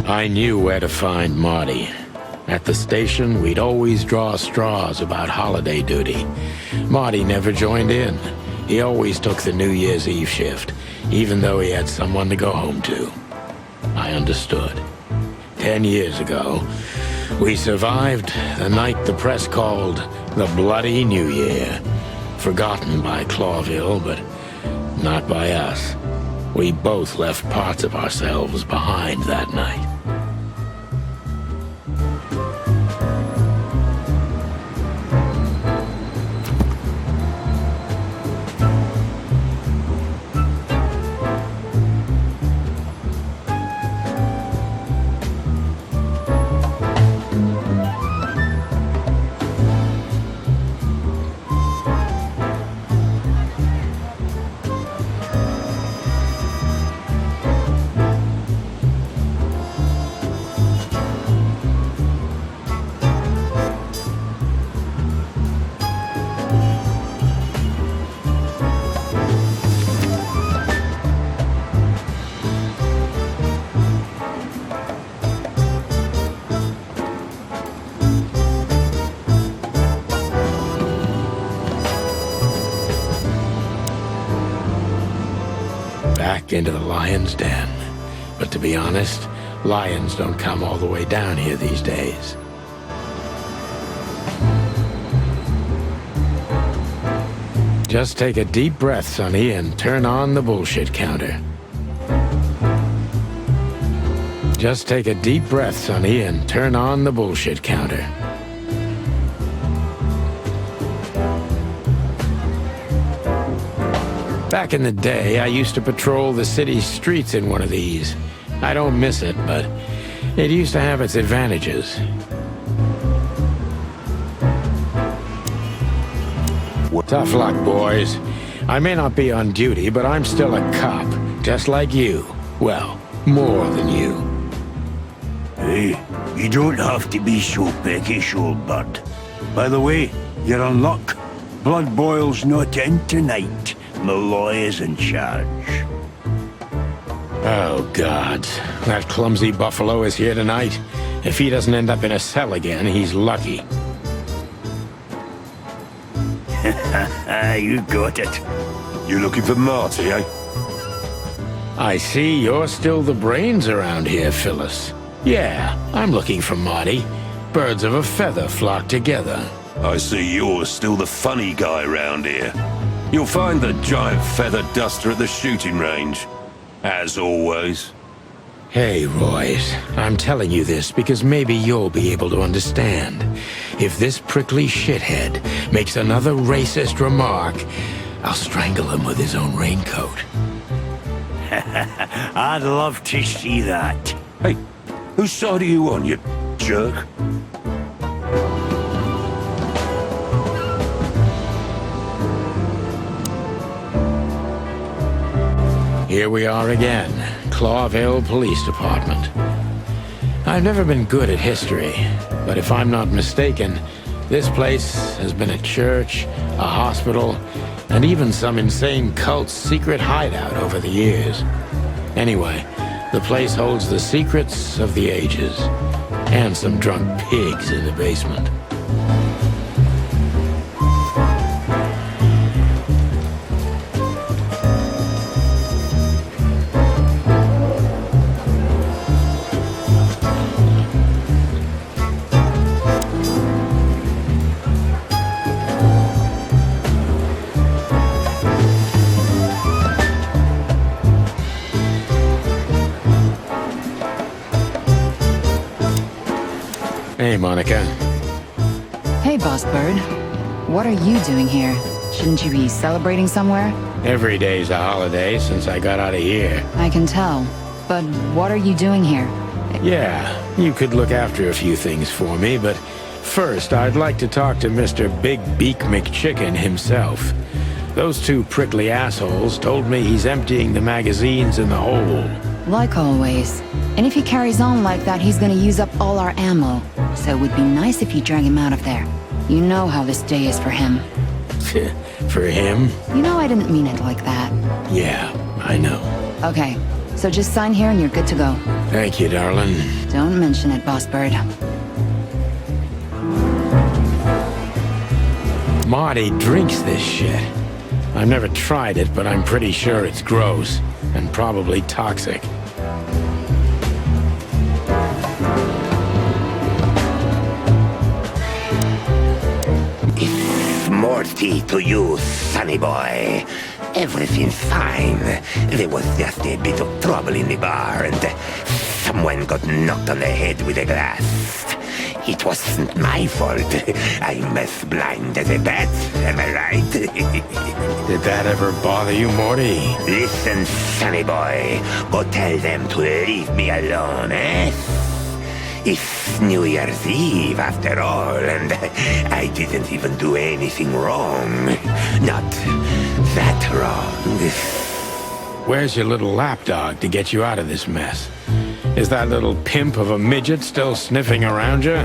I knew where to find Marty. At the station, we'd always draw straws about holiday duty. Marty never joined in. He always took the New Year's Eve shift, even though he had someone to go home to. I understood. 10 years ago, we survived the night the press called the Bloody New Year. Forgotten by Clawville, but not by us. We both left parts of ourselves behind that night. Back into the lion's den. But to be honest, lions don't come all the way down here these days. Just take a deep breath, Sonny, and turn on the bullshit counter. Just take a deep breath, Sonny, and turn on the bullshit counter. Back in the day, I used to patrol the city's streets in one of these. I don't miss it, but it used to have its advantages. Tough luck, boys. I may not be on duty, but I'm still a cop, just like you. Well, more than you. Hey, you don't have to be so peckish, old bird. By the way, you're in luck. Blood Boil's not in tonight. Malloy is in charge. Oh, God. That clumsy buffalo is here tonight. If he doesn't end up in a cell again, he's lucky. You got it. You looking for Marty, eh? I see you're still the brains around here, Phyllis. Yeah, I'm looking for Marty. Birds of a feather flock together. I see you're still the funny guy round here. You'll find the giant feather duster at the shooting range. As always. Hey, Royce, I'm telling you this because maybe you'll be able to understand. If this prickly shithead makes another racist remark, I'll strangle him with his own raincoat. I'd love to see that. Hey, whose side are you on, you jerk? Here we are again, Clawville Police Department. I've never been good at history, but if I'm not mistaken, this place has been a church, a hospital, and even some insane cult's secret hideout over the years. Anyway, the place holds the secrets of the ages, and some drunk pigs in the basement. Hey, Monica. Hey, Boss Bird. What are you doing here? Shouldn't you be celebrating somewhere? Every day's a holiday since I got out of here. I can tell. But what are you doing here? Yeah, you could look after a few things for me, but first I'd like to talk to Mr. Big Beak McChicken himself. Those two prickly assholes told me he's emptying the magazines in the hole. Like always. And if he carries on like that, he's gonna use up all our ammo. So it would be nice if you drag him out of there. You know how this day is for him. For him? You know I didn't mean it like that. Yeah, I know. Okay, so just sign here and you're good to go. Thank you, darling. Don't mention it, Boss Bird. Marty drinks this shit. I've never tried it, but I'm pretty sure it's gross and probably toxic. It's Morty to you, sonny boy. Everything's fine. There was just a bit of trouble in the bar and someone got knocked on the head with a glass. It wasn't my fault. I'm as blind as a bat, am I right? Did that ever bother you, Morty? Listen, sonny boy. Go tell them to leave me alone, eh? It's New Year's Eve, after all, and I didn't even do anything wrong. Not that wrong. Where's your little lapdog to get you out of this mess? Is that little pimp of a midget still sniffing around you?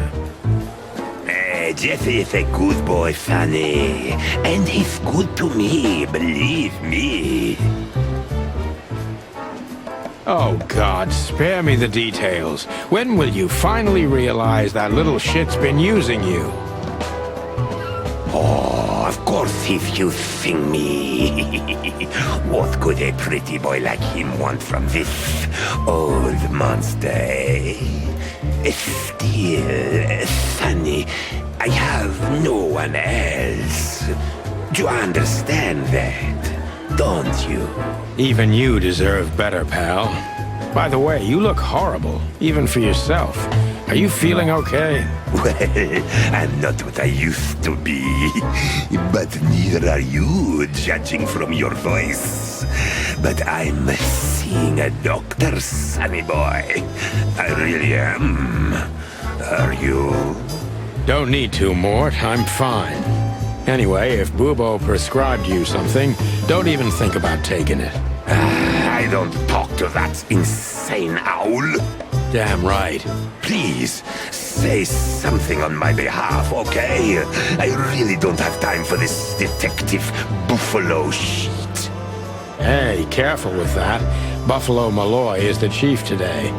Jesse is a good boy, Sonny. And he's good to me, believe me. Oh, God, spare me the details. When will you finally realize that little shit's been using you? Oh, of course he's using me. What could a pretty boy like him want from this old monster, eh? Still, Sonny, I have no one else. Do you understand that? Don't you? Even you deserve better, pal. By the way, you look horrible, even for yourself. Are you feeling okay? Well, I'm not what I used to be. But neither are you, judging from your voice. But I'm seeing a doctor, sonny boy. I really am. Are you? Don't need to, Mort. I'm fine. Anyway, if Bubo prescribed you something, don't even think about taking it. I don't talk to that insane owl. Damn right. Please, say something on my behalf, okay? I really don't have time for this detective buffalo shit. Hey, careful with that. Buffalo Malloy is the chief today.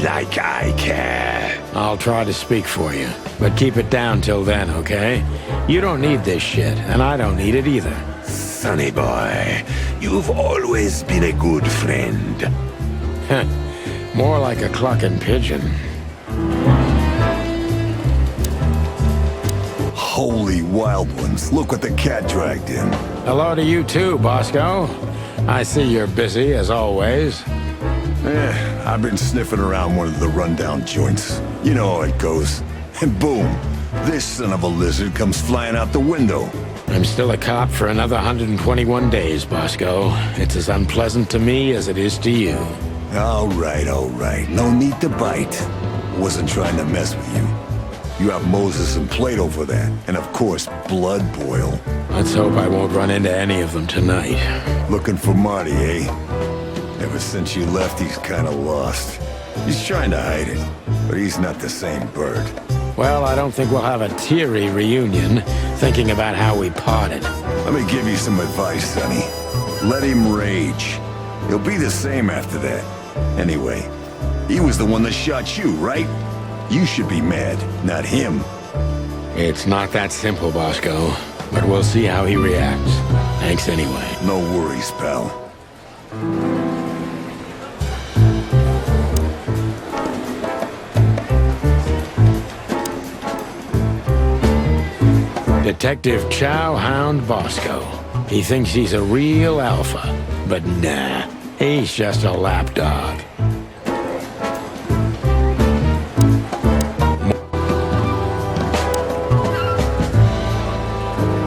Like I care. I'll try to speak for you, but keep it down till then, okay? You don't need this shit, and I don't need it either. Sonny boy, you've always been a good friend. More like a clucking pigeon. Holy wild ones, look what the cat dragged in. Hello to you too, Bosco. I see you're busy, as always. I've been sniffing around one of the rundown joints. You know how it goes. And boom, this son of a lizard comes flying out the window. I'm still a cop for another 121 days, Bosco. It's as unpleasant to me as it is to you. All right. No need to bite. Wasn't trying to mess with you. You have Moses and Plato for that. And of course, Blood Boil. Let's hope I won't run into any of them tonight. Looking for Marty, eh? Ever since you left, he's kinda lost. He's trying to hide it, but he's not the same bird. Well, I don't think we'll have a teary reunion, thinking about how we parted. Let me give you some advice, Sonny. Let him rage. He'll be the same after that. Anyway, he was the one that shot you, right? You should be mad, not him. It's not that simple, Bosco, but we'll see how he reacts. Thanks anyway. No worries, pal. Detective Chow Hound Bosco. He thinks he's a real alpha, but nah, he's just a lapdog.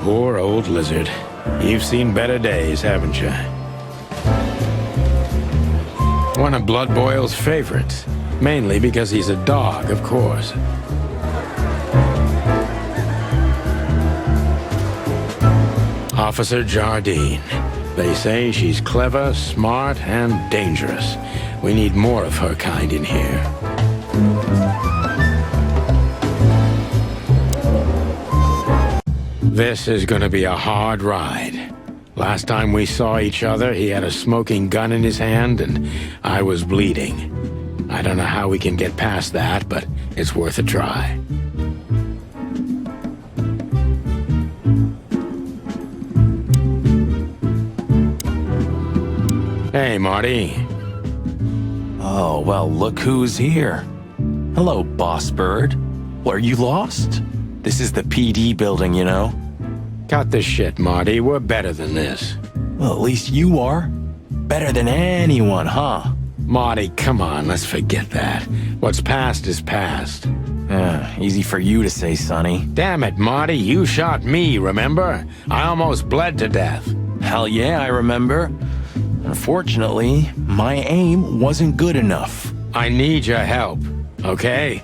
Poor old lizard. You've seen better days, haven't you? One of Blood Boil's favorites. Mainly because he's a dog, of course. Officer Jardine. They say she's clever, smart, and dangerous. We need more of her kind in here. This is gonna be a hard ride. Last time we saw each other, he had a smoking gun in his hand, and I was bleeding. I don't know how we can get past that, but it's worth a try. Hey, Marty. Oh, well, look who's here. Hello, Boss Bird. What, are you lost? This is the PD building, you know? Cut the shit, Marty. We're better than this. Well, at least you are. Better than anyone, huh? Marty, come on, let's forget that. What's past is past. Easy for you to say, Sonny. Damn it, Marty, you shot me, remember? I almost bled to death. Hell yeah, I remember. Unfortunately, my aim wasn't good enough. I need your help, okay?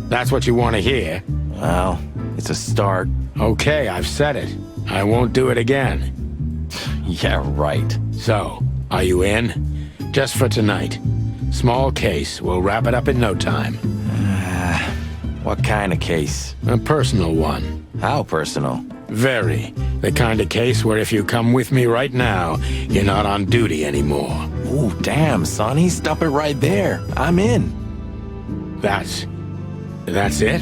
That's what you want to hear. Well, it's a start. Okay, I've said it. I won't do it again. Yeah, right. So, are you in? Just for tonight. Small case. We'll wrap it up in no time. What kind of case? A personal one. How personal? Very. The kind of case where if you come with me right now, you're not on duty anymore. Ooh, damn, Sonny, stop it right there. I'm in. That's it?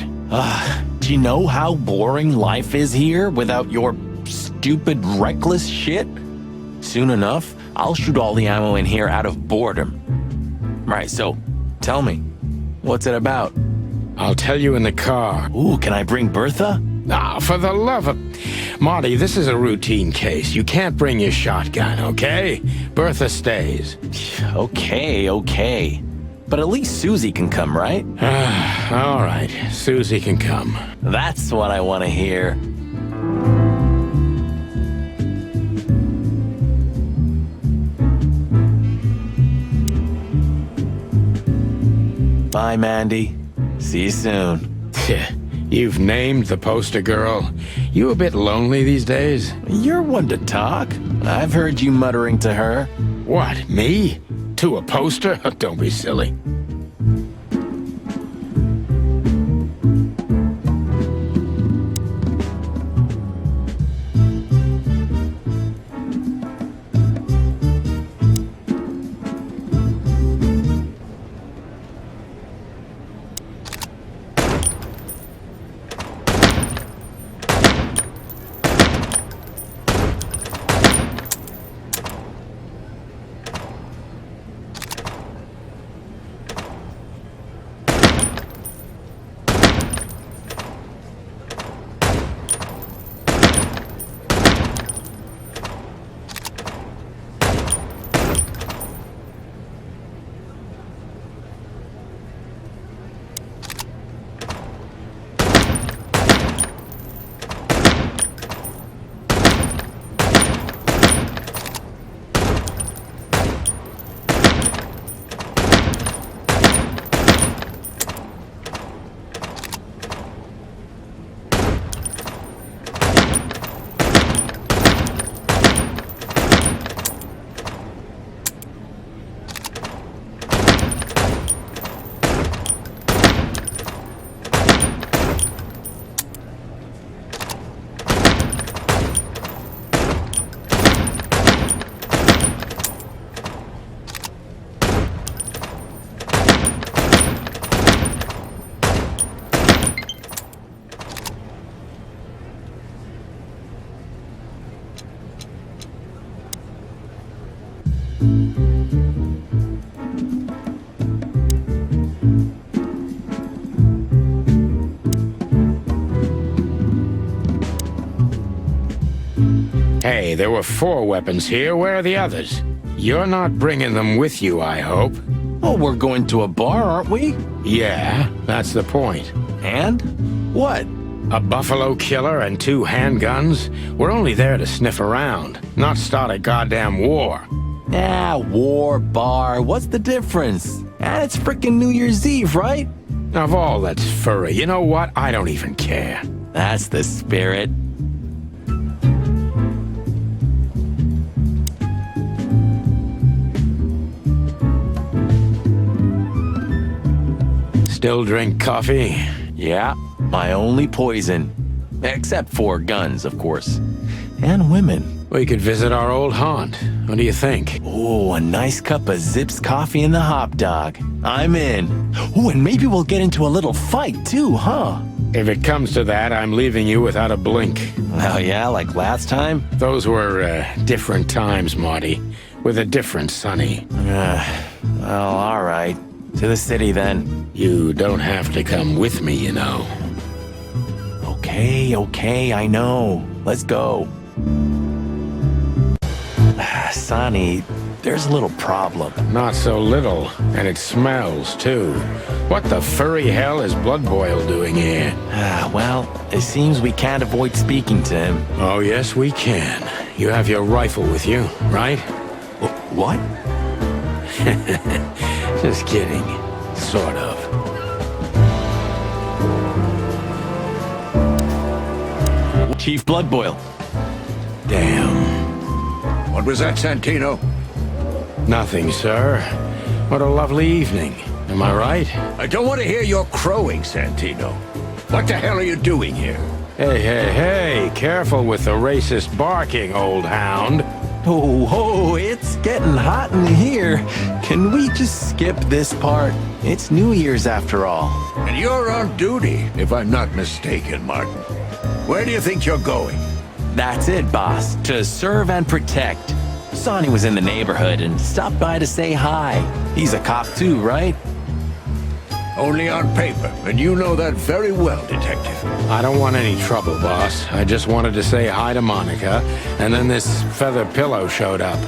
Do you know how boring life is here without your stupid, reckless shit? Soon enough, I'll shoot all the ammo in here out of boredom. Right, so, tell me, what's it about? I'll tell you in the car. Ooh, can I bring Bertha? Ah, for the love of... Marty, this is a routine case. You can't bring your shotgun, okay? Bertha stays. Okay. But at least Susie can come, right? All right, Susie can come. That's what I want to hear. Bye, Mandy. See you soon. You've named the poster girl. You a bit lonely these days? You're one to talk. I've heard you muttering to her. What, me? To a poster? Don't be silly. Hey, there were 4 weapons here. Where are the others? You're not bringing them with you, I hope. Oh, we're going to a bar, aren't we? Yeah, that's the point. And? What? A buffalo killer and 2 handguns? We're only there to sniff around, not start a goddamn war. War, bar, what's the difference? And it's frickin' New Year's Eve, right? Of all that's furry, you know what? I don't even care. That's the spirit. Still drink coffee? Yeah, my only poison. Except for guns, of course. And women. We could visit our old haunt. What do you think? Oh, a nice cup of Zips coffee and the hot dog. I'm in. Oh, and maybe we'll get into a little fight too, huh? If it comes to that, I'm leaving you without a blink. Oh yeah, like last time? Those were different times, Marty. With a different Sonny. Well, all right. To the city then. You don't have to come with me, you know. Okay, I know. Let's go. Sonny, there's a little problem. Not so little, and it smells, too. What the furry hell is Blood Boil doing here? Well, it seems we can't avoid speaking to him. Oh, yes, we can. You have your rifle with you, right? What? Just kidding. Sort of. Chief Bloodboil. Damn. What was that, Santino? Nothing, sir. What a lovely evening. Am I right? I don't want to hear your crowing, Santino. What the hell are you doing here? Hey, careful with the racist barking, old hound. Oh, it's getting hot in here. Can we just skip this part? It's New Year's after all. And you're on duty, if I'm not mistaken, Martin. Where do you think you're going? That's it, boss. To serve and protect. Sonny was in the neighborhood and stopped by to say hi. He's a cop too, right? Only on paper, and you know that very well, Detective. I don't want any trouble, boss. I just wanted to say hi to Monica, and then this feather pillow showed up.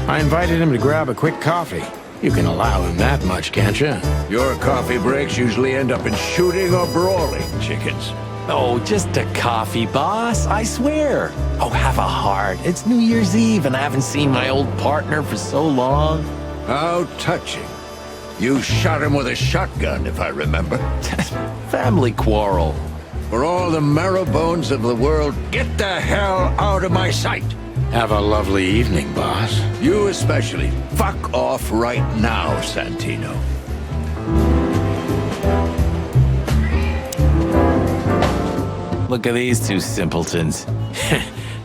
I invited him to grab a quick coffee. You can allow him that much, can't you? Your coffee breaks usually end up in shooting or brawling, chickens. Oh, just a coffee, boss. I swear. Oh, have a heart. It's New Year's Eve, and I haven't seen my old partner for so long. How touching. You shot him with a shotgun, if I remember. Family quarrel. For all the marrow bones of the world, get the hell out of my sight. Have a lovely evening, boss. You especially. Fuck off right now, Santino. Look at these two simpletons.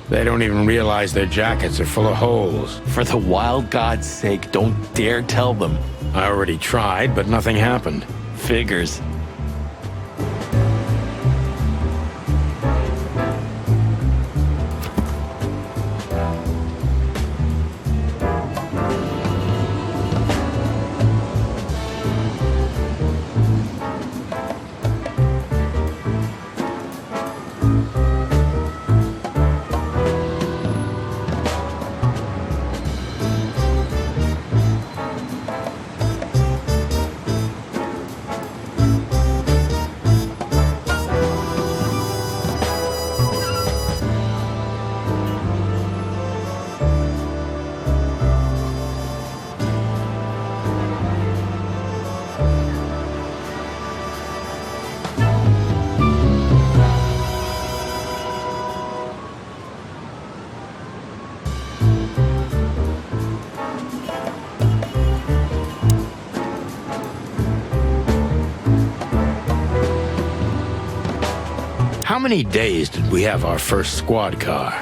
They don't even realize their jackets are full of holes. For the wild God's sake, don't dare tell them. I already tried, but nothing happened. Figures. How many days did we have our first squad car?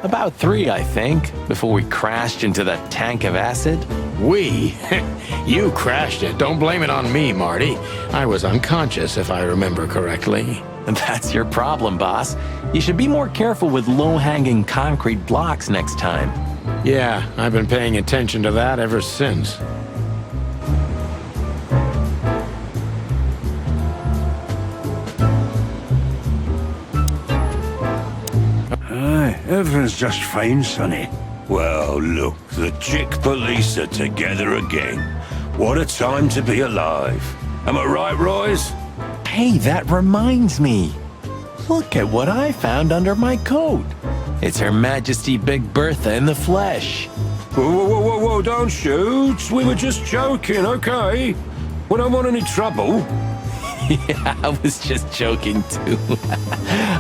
About 3, I think, before we crashed into that tank of acid. We? You crashed it. Don't blame it on me, Marty. I was unconscious, if I remember correctly. And that's your problem, boss. You should be more careful with low-hanging concrete blocks next time. Yeah, I've been paying attention to that ever since. Everything's just fine, Sonny. Well, look, the chick police are together again. What a time to be alive. Am I right, Royce? Hey, that reminds me. Look at what I found under my coat. It's Her Majesty Big Bertha in the flesh. Whoa, don't shoot. We were just joking, okay? We don't want any trouble. Yeah, I was just joking too.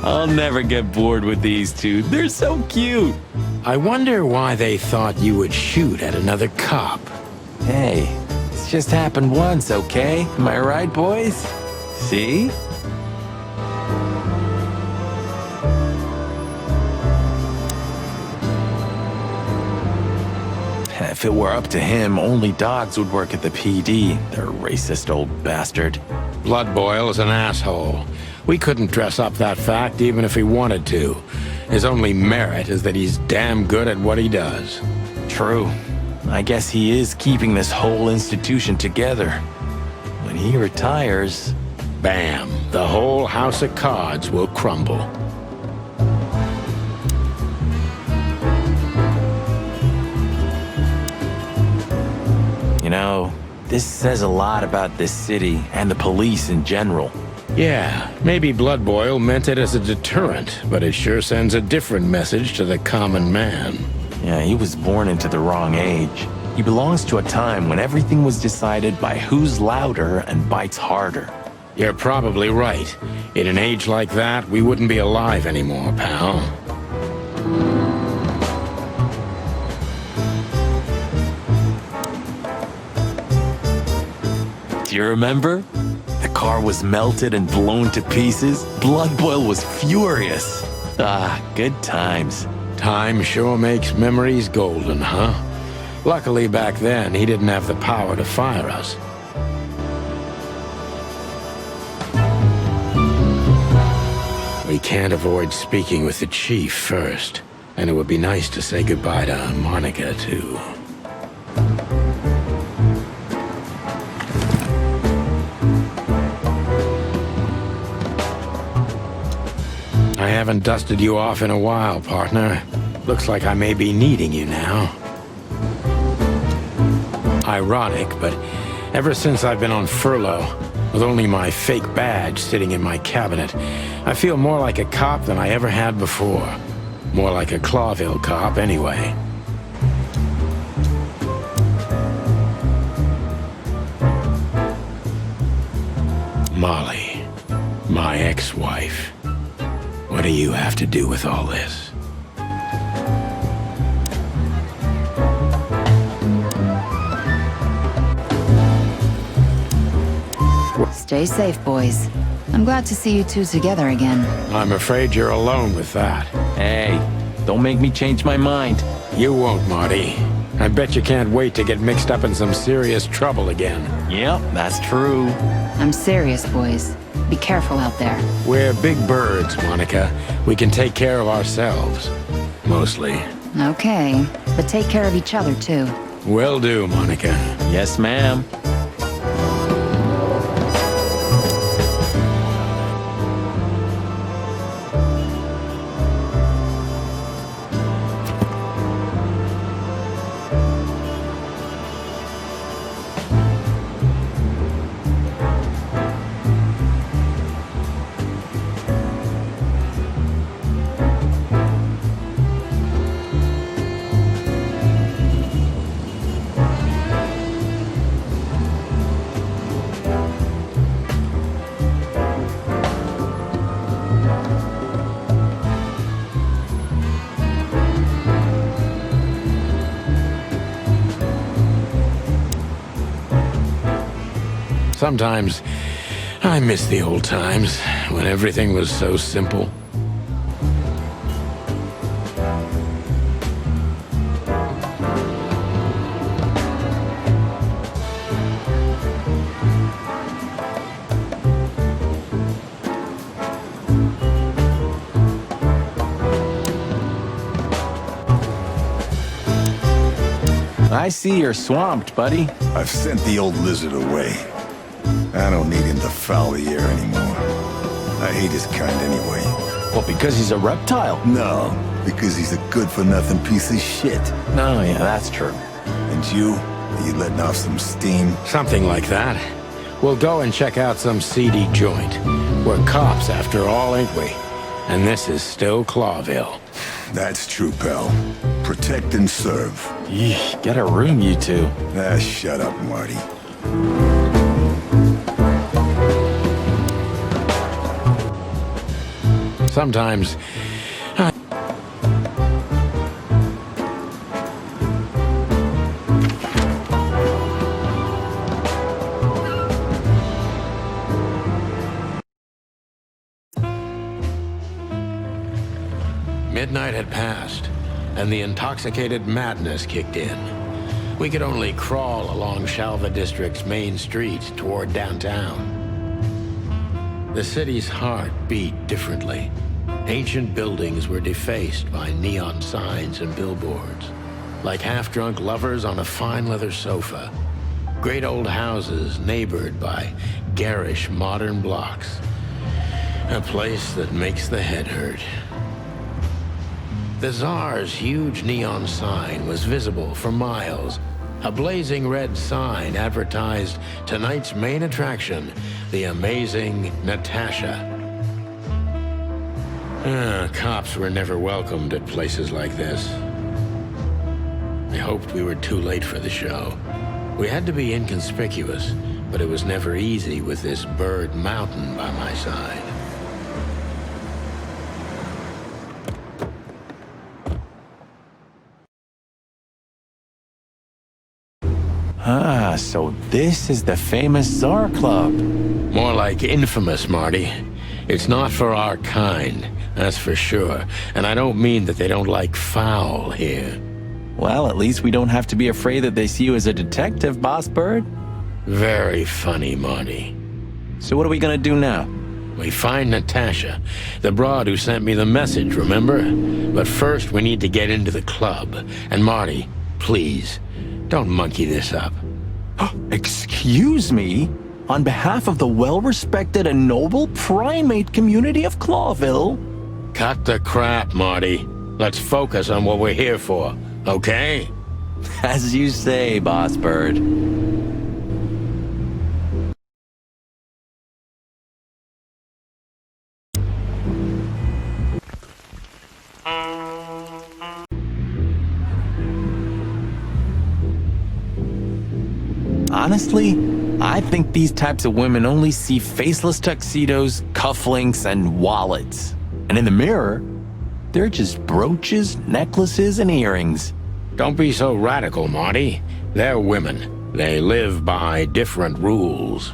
I'll never get bored with these two. They're so cute. I wonder why they thought you would shoot at another cop. Hey, it's just happened once, okay? Am I right, boys? See? If it were up to him, only dogs would work at the PD. They're a racist old bastard. Blood Boil is an asshole. We couldn't dress up that fact even if he wanted to. His only merit is that he's damn good at what he does. True. I guess he is keeping this whole institution together. When he retires... Bam! The whole house of cards will crumble. You know, this says a lot about this city and the police in general. Yeah, maybe Blood Boil meant it as a deterrent, but it sure sends a different message to the common man. Yeah, he was born into the wrong age. He belongs to a time when everything was decided by who's louder and bites harder. You're probably right. In an age like that, we wouldn't be alive anymore, pal. Do you remember? The car was melted and blown to pieces. Blood Boil was furious. Ah, good times. Time sure makes memories golden, huh? Luckily back then, he didn't have the power to fire us. We can't avoid speaking with the chief first. And it would be nice to say goodbye to Monica, too. I haven't dusted you off in a while, partner. Looks like I may be needing you now. Ironic, but ever since I've been on furlough, with only my fake badge sitting in my cabinet, I feel more like a cop than I ever had before. More like a Clawville cop, anyway. Molly, my ex-wife. What do you have to do with all this? Stay safe, boys. I'm glad to see you two together again. I'm afraid you're alone with that. Hey, don't make me change my mind. You won't, Marty. I bet you can't wait to get mixed up in some serious trouble again. Yep, that's true. I'm serious, boys. Be careful out there. We're big birds, Monica. We can take care of ourselves. Mostly. Okay, but take care of each other, too. Will do, Monica. Yes, ma'am. Sometimes I miss the old times when everything was so simple. I see you're swamped, buddy. I've sent the old lizard away. I don't need him to foul the air anymore. I hate his kind anyway. Well, because he's a reptile. No, because he's a good-for-nothing piece of shit. Oh, yeah, that's true. And you letting off some steam? Something like that. We'll go and check out some seedy joint. We're cops after all, ain't we? And this is still Clawville. That's true, pal. Protect and serve. Yeesh, get a room, you two. Ah, shut up, Marty. Sometimes midnight had passed, and the intoxicated madness kicked in. We could only crawl along Shalva District's main street toward downtown. The city's heart beat differently. Ancient buildings were defaced by neon signs and billboards, like half-drunk lovers on a fine leather sofa. Great old houses neighbored by garish modern blocks. A place that makes the head hurt. The Tsar's huge neon sign was visible for miles. A blazing red sign advertised tonight's main attraction, the amazing Natasha. Cops were never welcomed at places like this. I hoped we were too late for the show. We had to be inconspicuous, but it was never easy with this bird mountain by my side. Ah, so this is the famous Tsar Club. More like infamous, Marty. It's not for our kind, that's for sure. And I don't mean that they don't like foul here. Well, at least we don't have to be afraid that they see you as a detective, Boss Bird. Very funny, Marty. So what are we gonna do now? We find Natasha, the broad who sent me the message, remember? But first we need to get into the club. And Marty, please, don't monkey this up. Excuse me? On behalf of the well-respected and noble primate community of Clawville? Cut the crap, Marty. Let's focus on what we're here for, okay? As you say, Boss Bird. Honestly, I think these types of women only see faceless tuxedos, cufflinks, and wallets. And in the mirror, they're just brooches, necklaces, and earrings. Don't be so radical, Marty. They're women. They live by different rules.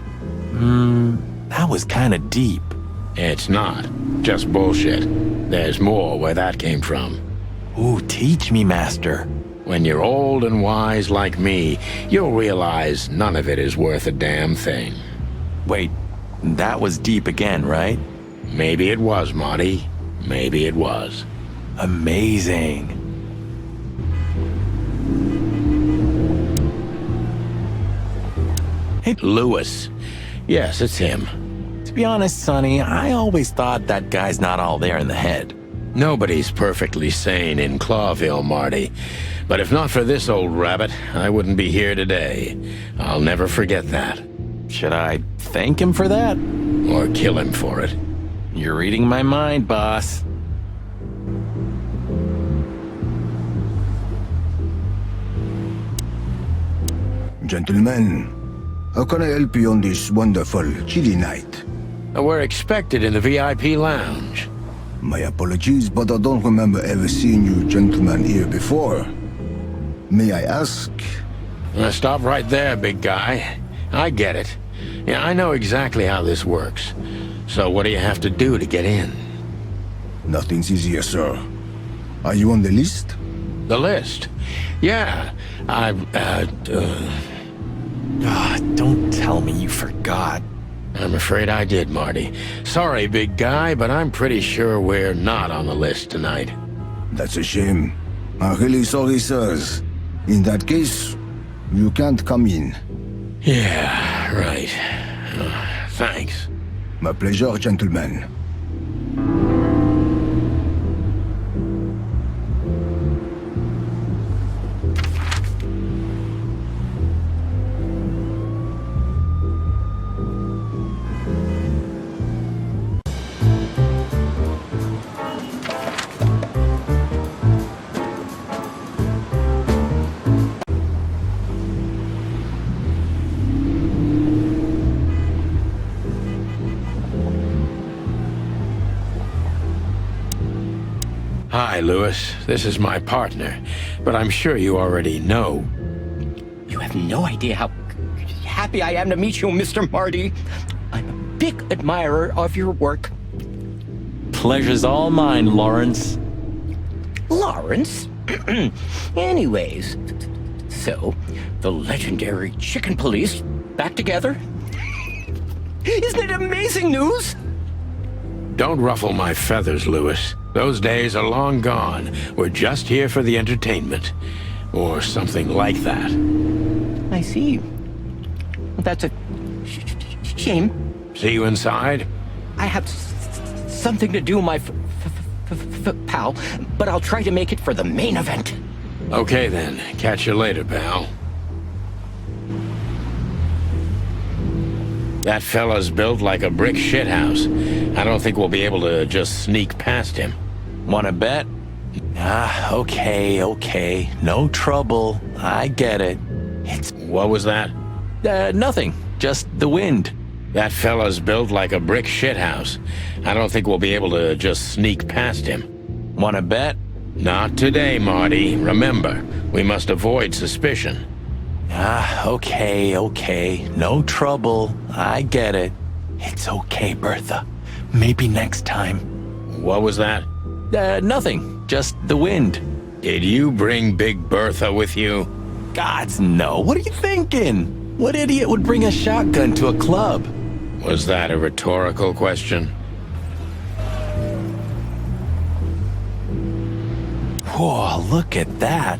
That was kinda deep. It's not. Just bullshit. There's more where that came from. Ooh, teach me, Master. When you're old and wise like me, you'll realize none of it is worth a damn thing. Wait, that was deep again, right? Maybe it was, Marty. Maybe it was. Amazing. Hey, Lewis. Yes, it's him. to be honest, Sonny, I always thought that guy's not all there in the head. Nobody's perfectly sane in Clawville, Marty. But if not for this old rabbit, I wouldn't be here today. I'll never forget that. Should I thank him for that? Or kill him for it. You're reading my mind, boss. Gentlemen, how can I help you on this wonderful, chilly night? We're expected in the VIP lounge. My apologies, but I don't remember ever seeing you gentlemen here before. May I ask? Stop right there, big guy. I get it. Yeah, I know exactly how this works. So what do you have to do to get in? Nothing's easier, sir. Are you on the list? The list? Yeah, Don't tell me you forgot. I'm afraid I did, Marty. Sorry, big guy, but I'm pretty sure we're not on the list tonight. That's a shame. I'm really sorry, sirs. In that case, you can't come in. Yeah, right. Thanks. My pleasure, gentlemen. Hi, Lewis. This is my partner, but I'm sure you already know. You have no idea how happy I am to meet you, Mr. Marty. I'm a big admirer of your work. Pleasure's all mine, Lawrence. Lawrence? Anyways, So, the legendary Chicken Police back together? Isn't it amazing news? Don't ruffle my feathers, Lewis. Those days are long gone. We're just here for the entertainment. Or something like that. I see. Well, that's a shame. See you inside? I have something to do, my pal, but I'll try to make it for the main event. Okay then. Catch you later, pal. That fella's built like a brick shithouse. I don't think we'll be able to just sneak past him. Wanna bet? Okay. No trouble. I get it. What was that? Nothing. Just the wind. That fella's built like a brick shithouse. I don't think we'll be able to just sneak past him. Wanna bet? Not today, Marty. Remember, we must avoid suspicion. Okay. No trouble. I get it. It's okay, Bertha. Maybe next time. What was that? Nothing. Just the wind. Did you bring Big Bertha with you? Gods, no. What are you thinking? What idiot would bring a shotgun to a club? Was that a rhetorical question? Whoa, look at that.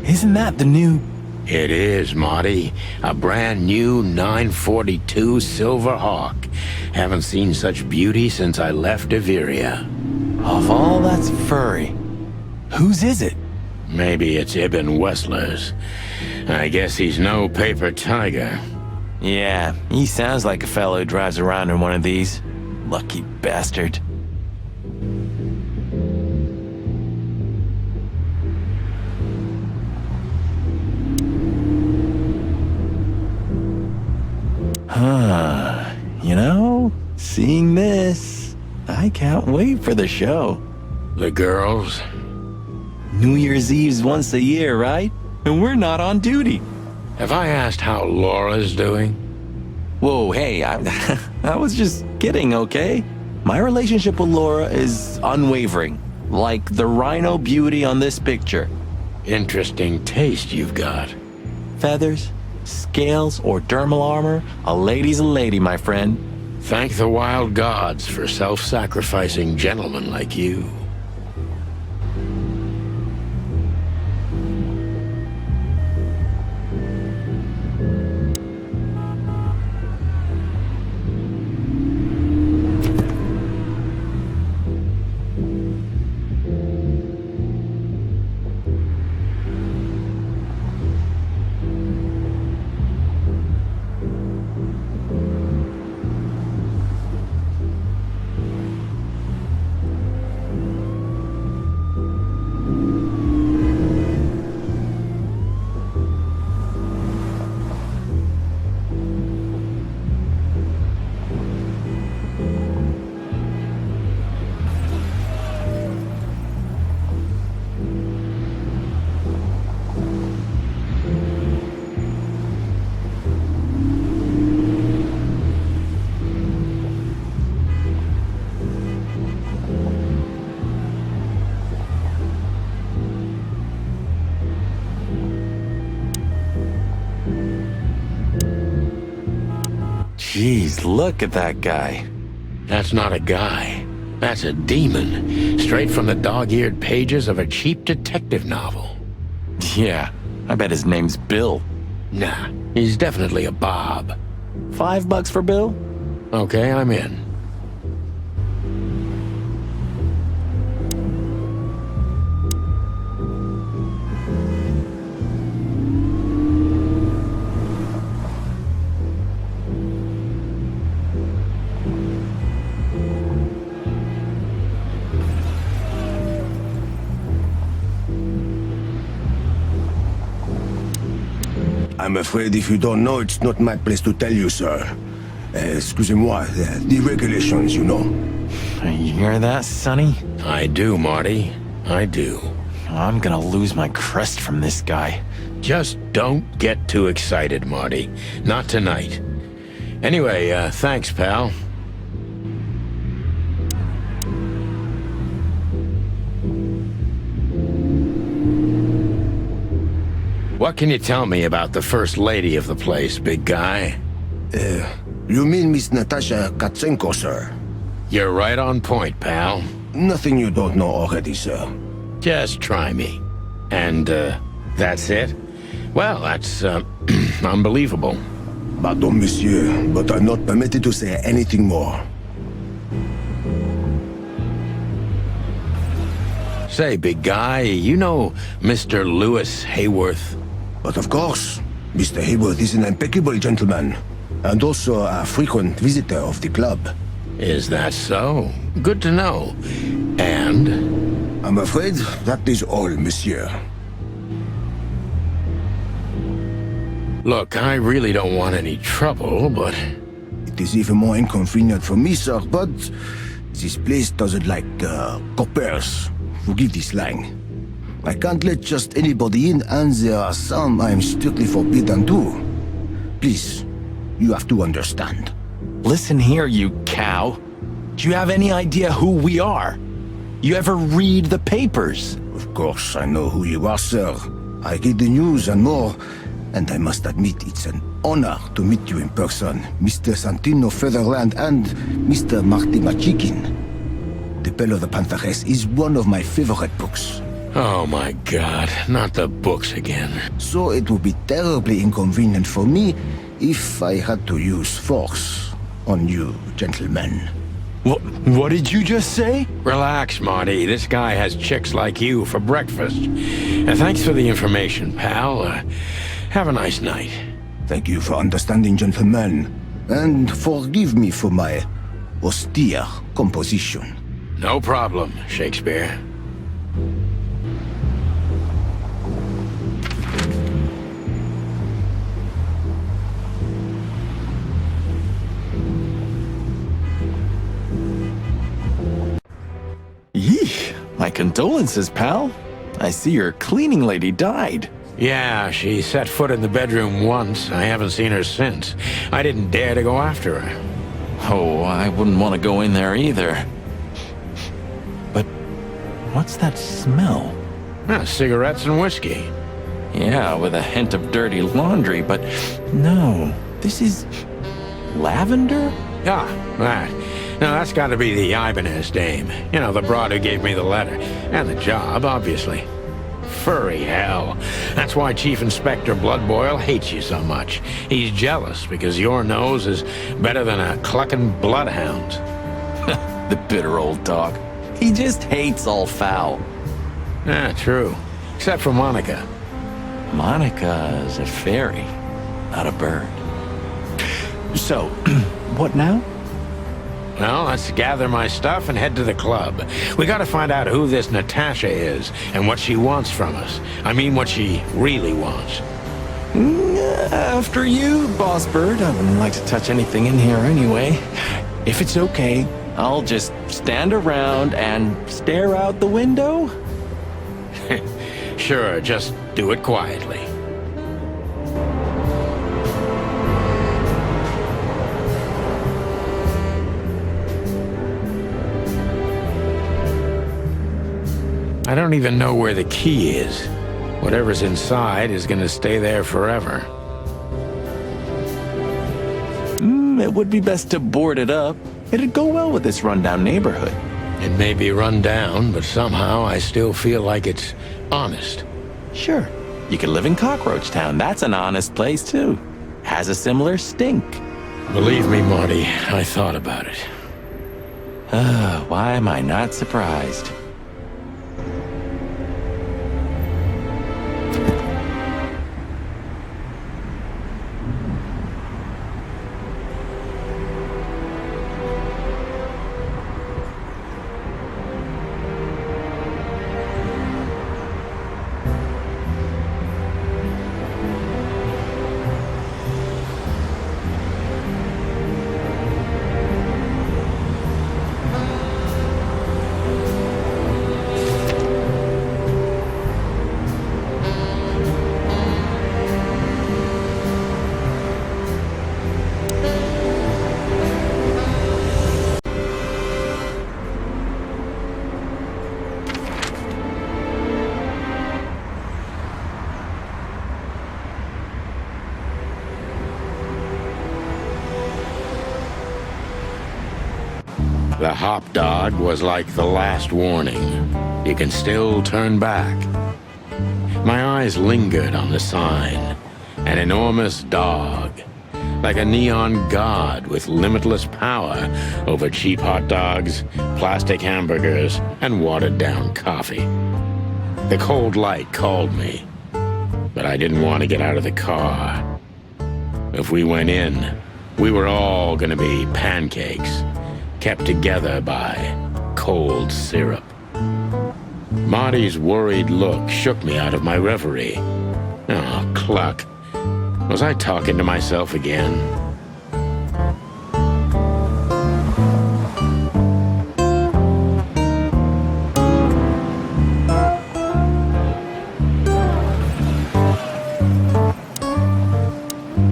Isn't that the new... It is, Marty. A brand new 942 Silver Hawk. Haven't seen such beauty since I left Averia. Of all that's furry, whose is it? Maybe it's Ibn Wessler's. I guess he's no paper tiger. Yeah, he sounds like a fellow who drives around in one of these. Lucky bastard. You know, seeing this, I can't wait for the show. The girls? New Year's Eve's once a year, right? And we're not on duty. Have I asked how Laura's doing? Whoa, hey, I was just kidding, okay? My relationship with Laura is unwavering, like the rhino beauty on this picture. Interesting taste you've got. Feathers, scales, or dermal armor, a lady's a lady, my friend. Thank the wild gods for self-sacrificing gentlemen like you. Jeez, look at that guy. That's not a guy. That's a demon. Straight from the dog-eared pages of a cheap detective novel. Yeah, I bet his name's Bill. Nah, he's definitely a Bob. $5 for Bill? Okay, I'm in. I'm afraid if you don't know, it's not my place to tell you, sir. Excusez-moi, the regulations, you know. You hear that, Sonny? I do, Marty. I do. I'm gonna lose my crest from this guy. Just don't get too excited, Marty. Not tonight. Anyway, thanks, pal. What can you tell me about the first lady of the place, big guy? You mean Miss Natasha Katsenko, sir? You're right on point, pal. Nothing you don't know already, sir. Just try me. And, that's it? Well, that's, unbelievable. Pardon, monsieur, but I'm not permitted to say anything more. Say, big guy, you know Mr. Lewis Hayworth? But of course, Mr. Hayworth is an impeccable gentleman, and also a frequent visitor of the club. Is that so? Good to know. And? I'm afraid that is all, monsieur. Look, I really don't want any trouble, but... It is even more inconvenient for me, sir, but this place doesn't like coppers. Forgive this slang. I can't let just anybody in, and there are some I'm strictly forbidden to. Please, you have to understand. Listen here, you cow. Do you have any idea who we are? You ever read the papers? Of course, I know who you are, sir. I read the news and more, and I must admit it's an honor to meet you in person, Mr. Santino Featherland and Mr. Marty Machikin. The Bell of the Pantheress is one of my favorite books. Oh my god, not the books again. So it would be terribly inconvenient for me if I had to use force on you, gentlemen. What did you just say? Relax, Marty. This guy has chicks like you for breakfast. And thanks for the information, pal. Have a nice night. Thank you for understanding, gentlemen. And forgive me for my austere composition. No problem, Shakespeare. Yeesh. My condolences, pal. I see your cleaning lady died. Yeah, she set foot in the bedroom once. I haven't seen her since. I didn't dare to go after her. Oh, I wouldn't want to go in there either. But what's that smell? Cigarettes and whiskey. Yeah, with a hint of dirty laundry, but no, this is lavender? Ah, that. Now that's got to be the Ibanez dame. You know, the broad who gave me the letter. And the job, obviously. Furry hell. That's why Chief Inspector Bloodboil hates you so much. He's jealous because your nose is better than a clucking bloodhound. The bitter old dog. He just hates all foul. Ah, true. Except for Monica. Monica is a fairy, not a bird. So, what now? Well, let's gather my stuff and head to the club. We gotta find out who this Natasha is and what she wants from us. I mean, what she really wants. After you, Boss Bird. I wouldn't like to touch anything in here anyway. If it's okay, I'll just stand around and stare out the window? Sure, just do it quietly. I don't even know where the key is. Whatever's inside is gonna stay there forever. It would be best to board it up. It'd go well with this rundown neighborhood. It may be run down, but somehow I still feel like it's honest. Sure, you could live in Cockroach Town. That's an honest place, too. Has a similar stink. Believe me, Marty, I thought about it. Why am I not surprised? The hop dog was like the last warning. You can still turn back. My eyes lingered on the sign. An enormous dog. Like a neon god with limitless power over cheap hot dogs, plastic hamburgers, and watered-down coffee. The cold light called me, but I didn't want to get out of the car. If we went in, we were all gonna be pancakes, kept together by cold syrup. Marty's worried look shook me out of my reverie. Oh, cluck. Was I talking to myself again?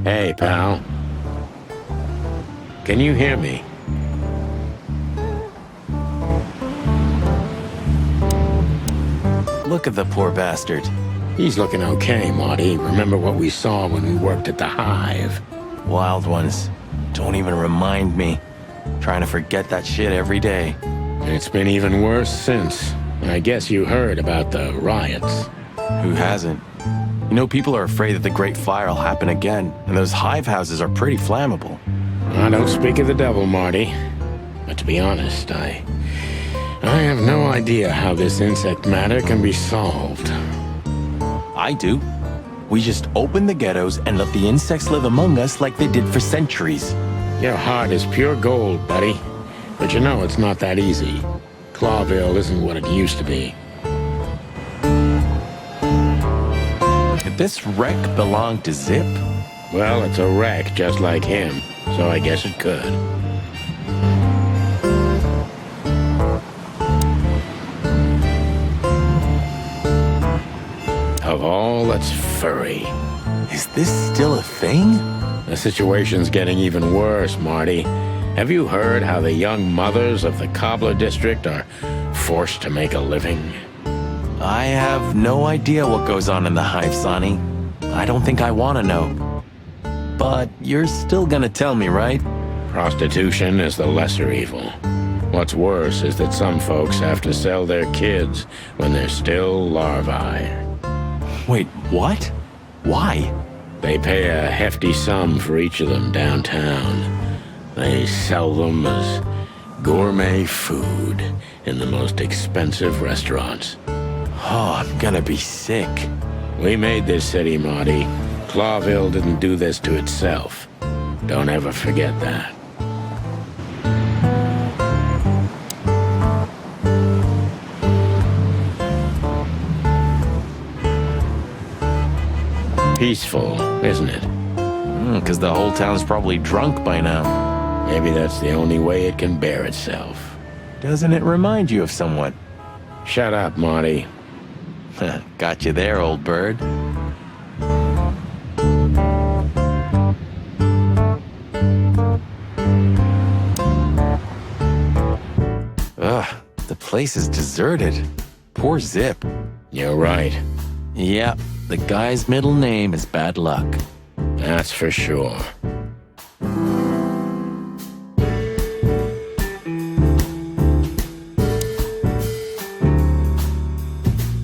Hey, pal. Can you hear me? Look at the poor bastard. He's looking okay, Marty. Remember what we saw when we worked at the Hive? Wild ones. Don't even remind me. Trying to forget that shit every day. It's been even worse since. I guess you heard about the riots. Who hasn't? You know, people are afraid that the Great Fire will happen again, and those hive houses are pretty flammable. I don't speak of the devil, Marty. But to be honest, I have no idea how this insect matter can be solved. I do. We just open the ghettos and let the insects live among us like they did for centuries. Your heart is pure gold, buddy. But you know it's not that easy. Clawville isn't what it used to be. Did this wreck belong to Zip? Well, it's a wreck just like him, so I guess it could. Of all that's furry. Is this still a thing? The situation's getting even worse, Marty. Have you heard how the young mothers of the Cobbler District are forced to make a living? I have no idea what goes on in the hive, Sonny. I don't think I want to know. But you're still gonna tell me, right? Prostitution is the lesser evil. What's worse is that some folks have to sell their kids when they're still larvae. Wait, what? Why? They pay a hefty sum for each of them downtown. They sell them as gourmet food in the most expensive restaurants. Oh, I'm gonna be sick. We made this city, Marty. Clawville didn't do this to itself. Don't ever forget that. Peaceful, isn't it? Because the whole town's probably drunk by now. Maybe that's the only way it can bear itself. Doesn't it remind you of someone? Shut up, Marty. Got you there, old bird. Ugh, the place is deserted. Poor Zip. You're right. Yep, the guy's middle name is Bad Luck. That's for sure.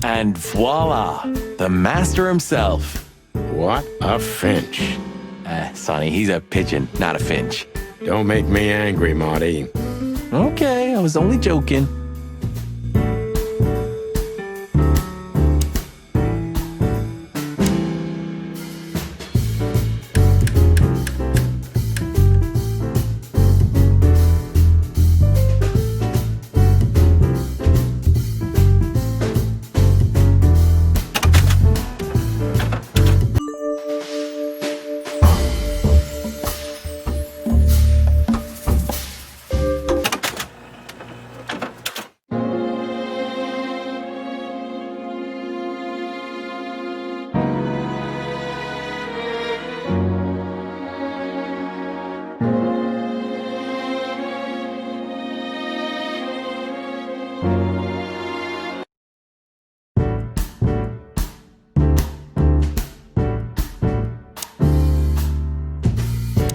And voila, the master himself. What a finch. Sonny, he's a pigeon, not a finch. Don't make me angry, Marty. Okay, I was only joking.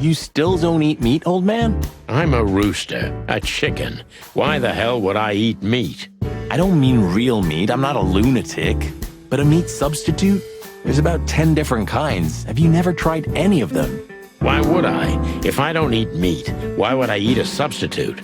You still don't eat meat, old man? I'm a rooster, a chicken. Why the hell would I eat meat? I don't mean real meat. I'm not a lunatic. But a meat substitute? There's about 10 different kinds. Have you never tried any of them? Why would I? If I don't eat meat, why would I eat a substitute?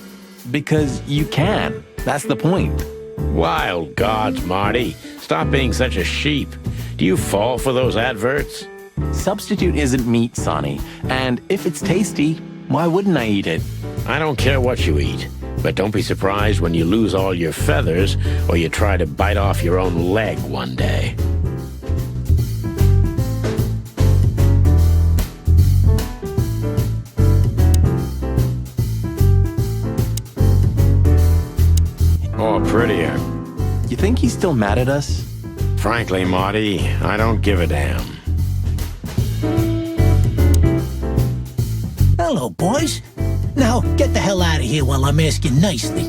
Because you can. That's the point. Wild gods, Marty. Stop being such a sheep. Do you fall for those adverts? Substitute isn't meat, Sonny. And if it's tasty, why wouldn't I eat it? I don't care what you eat, but don't be surprised when you lose all your feathers or you try to bite off your own leg one day. Or prettier. You think he's still mad at us? Frankly, Marty, I don't give a damn. Hello, boys. Now, get the hell out of here while I'm asking nicely.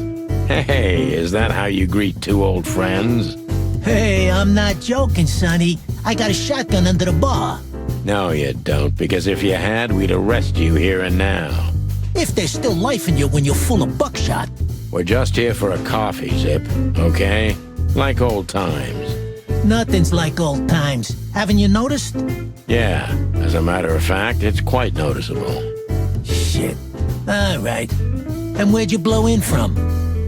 Hey, is that how you greet two old friends? Hey, I'm not joking, Sonny. I got a shotgun under the bar. No, you don't, because if you had, we'd arrest you here and now. If there's still life in you when you're full of buckshot. We're just here for a coffee, Zip, okay? Like old times. Nothing's like old times. Haven't you noticed? Yeah, as a matter of fact, it's quite noticeable. Shit. All right. And where'd you blow in from?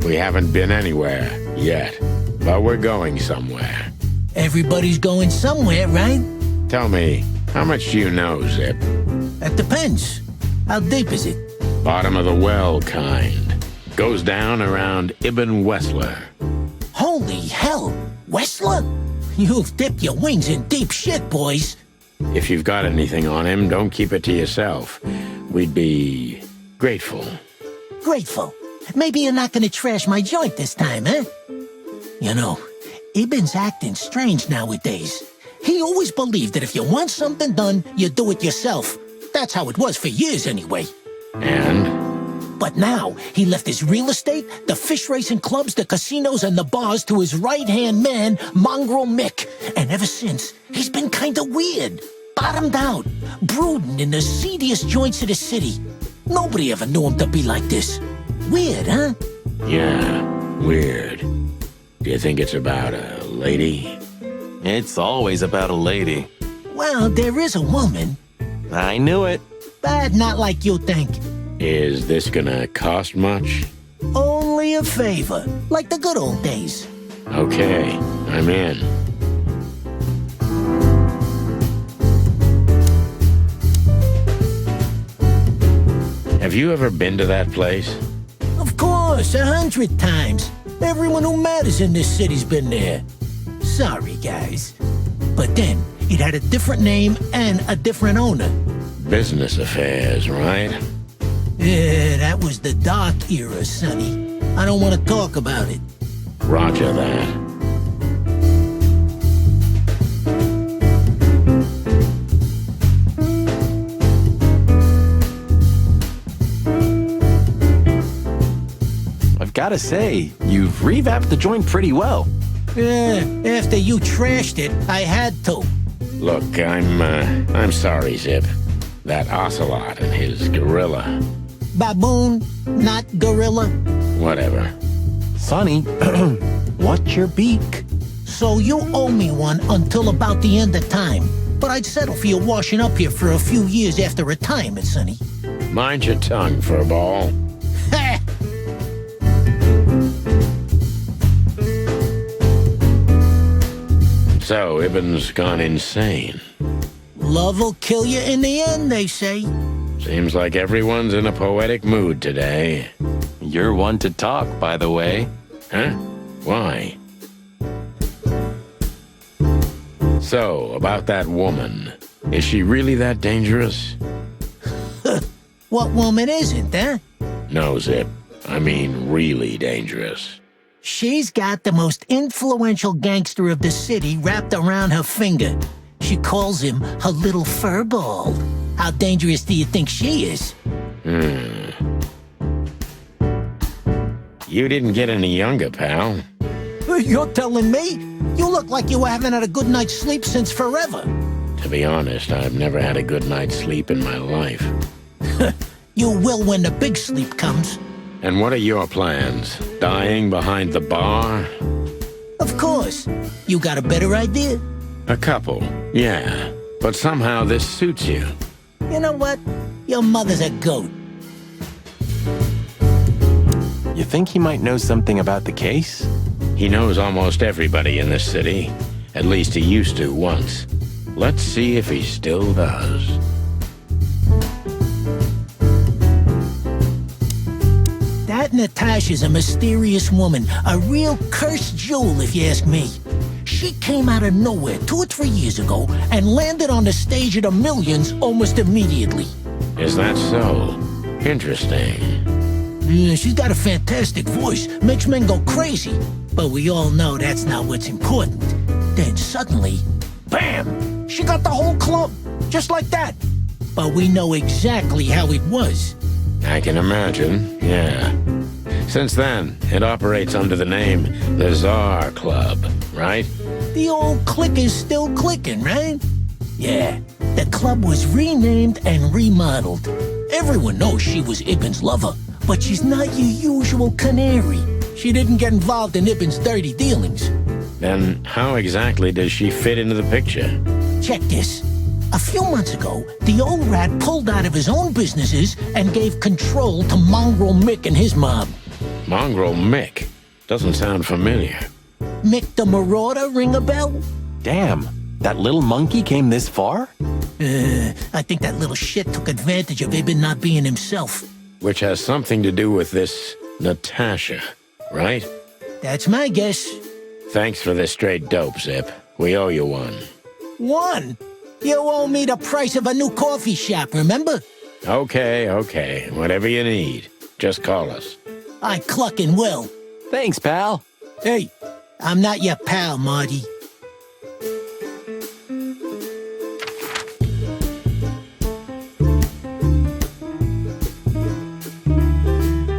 We haven't been anywhere yet, but we're going somewhere. Everybody's going somewhere, right? Tell me, how much do you know, Zip? That depends. How deep is it? Bottom of the well kind. Goes down around Ibn Wessler. Holy hell! Wessler? You've dipped your wings in deep shit, boys. If you've got anything on him, don't keep it to yourself. We'd be grateful. Grateful. Maybe you're not gonna trash my joint this time, eh? You know, Ibn's acting strange nowadays. He always believed that if you want something done, you do it yourself. That's how it was for years anyway. And? But now, he left his real estate, the fish racing clubs, the casinos, and the bars to his right-hand man, Mongrel Mick. And ever since, he's been kinda weird. Bottomed out, brooding in the seediest joints of the city. Nobody ever knew him to be like this. Weird, huh? Yeah, weird. Do you think it's about a lady? It's always about a lady. Well, there is a woman. I knew it. But not like you think. Is this gonna cost much? Only a favor, like the good old days. Okay, I'm in. Have you ever been to that place? Of course, 100 times. Everyone who matters in this city's been there. Sorry, guys. But then, it had a different name and a different owner. Business affairs, right? Yeah, that was the dark era, Sonny. I don't want to talk about it. Roger that. I've gotta say, you've revamped the joint pretty well. Yeah, after you trashed it, I had to. Look, I'm sorry, Zip. That ocelot and his gorilla. Baboon, not gorilla. Whatever. Sonny, what's your beak? So you owe me one until about the end of time. But I'd settle for you washing up here for a few years after retirement, Sonny. Mind your tongue, furball. Ha! So, Ibn's gone insane. Love will kill you in the end, they say. Seems like everyone's in a poetic mood today. You're one to talk, by the way. Huh? Why? So, about that woman. Is she really that dangerous? What woman isn't, huh? No, Zip. I mean really dangerous. She's got the most influential gangster of the city wrapped around her finger. She calls him her little furball. How dangerous do you think she is? You didn't get any younger, pal. You're telling me? You look like you haven't had a good night's sleep since forever. To be honest, I've never had a good night's sleep in my life. You will when the big sleep comes. And what are your plans? Dying behind the bar? Of course. You got a better idea? A couple, yeah. But somehow this suits you. You know what? Your mother's a goat. You think he might know something about the case? He knows almost everybody in this city. At least he used to once. Let's see if he still does. That Natasha's a mysterious woman, a real cursed jewel if you ask me. She came out of nowhere 2 or 3 years ago and landed on the stage of the Millions almost immediately. Is that so? Interesting. Yeah, she's got a fantastic voice, makes men go crazy. But we all know that's not what's important. Then suddenly, bam! She got the whole club, just like that. But we know exactly how it was. I can imagine, yeah. Since then, it operates under the name the Tsar Club, right? The old click is still clicking, right? Yeah, the club was renamed and remodeled. Everyone knows she was Ibn's lover, but she's not your usual canary. She didn't get involved in Ibn's dirty dealings. Then how exactly does she fit into the picture? Check this. A few months ago, the old rat pulled out of his own businesses and gave control to Mongrel Mick and his mob. Mongrel Mick? Doesn't sound familiar. Mick the Marauder ring a bell? Damn, that little monkey came this far? I think that little shit took advantage of Ibn not being himself. Which has something to do with this Natasha, right? That's my guess. Thanks for this straight dope, Zip. We owe you one. One? You owe me the price of a new coffee shop, remember? Okay. Whatever you need. Just call us. I clucking will. Thanks, pal. Hey, I'm not your pal, Marty.